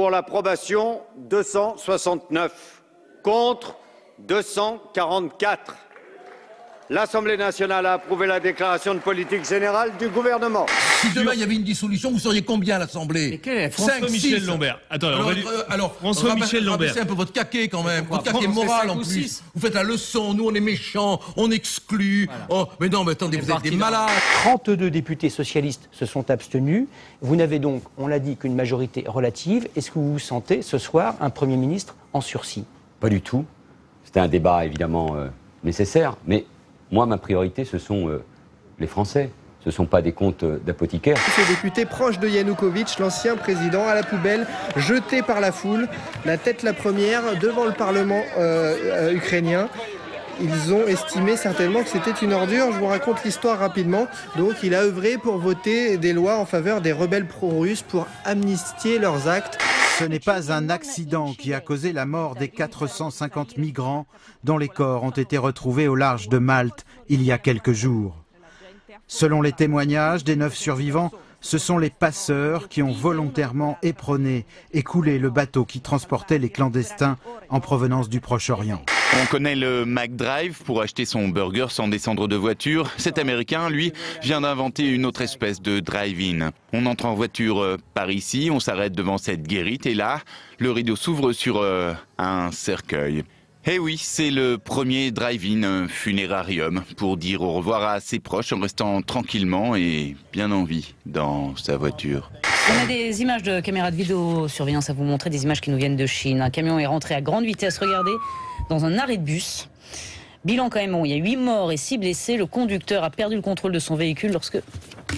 Pour l'approbation, 269. Contre, 244. L'Assemblée nationale a approuvé la déclaration de politique générale du gouvernement. Si demain il y avait une dissolution, vous seriez combien à l'Assemblée? François-Michel Lambert. Attends, alors François-Michel Lambert. C'est un peu votre caquet quand même. Votre caquet moral en plus. Vous faites la leçon, nous on est méchants, on exclut. Voilà. Oh, mais non, mais attendez, vous êtes des malades. 32 députés socialistes se sont abstenus. Vous n'avez donc, on l'a dit, qu'une majorité relative. Est-ce que vous vous sentez ce soir un Premier ministre en sursis? Pas du tout. C'était un débat évidemment nécessaire, mais moi, ma priorité, ce sont les Français. Ce ne sont pas des comptes d'apothicaires. Ce député proche de Yanukovych, l'ancien président, à la poubelle, jeté par la foule, la tête la première, devant le Parlement ukrainien. Ils ont estimé certainement que c'était une ordure. Je vous raconte l'histoire rapidement. Donc, il a œuvré pour voter des lois en faveur des rebelles pro-russes pour amnistier leurs actes. Ce n'est pas un accident qui a causé la mort des 450 migrants dont les corps ont été retrouvés au large de Malte il y a quelques jours. Selon les témoignages des 9 survivants, ce sont les passeurs qui ont volontairement éperonné et coulé le bateau qui transportait les clandestins en provenance du Proche-Orient. On connaît le McDrive pour acheter son burger sans descendre de voiture. Cet Américain, lui, vient d'inventer une autre espèce de drive-in. On entre en voiture par ici, on s'arrête devant cette guérite et là, le rideau s'ouvre sur un cercueil. Eh oui, c'est le premier drive-in funérarium pour dire au revoir à ses proches en restant tranquillement et bien en vie dans sa voiture. On a des images de caméras de vidéosurveillance à vous montrer, des images qui nous viennent de Chine. Un camion est rentré à grande vitesse, regardez, dans un arrêt de bus. Bilan quand même, bon, il y a 8 morts et 6 blessés. Le conducteur a perdu le contrôle de son véhicule lorsque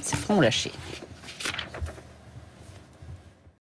ses freins ont lâché.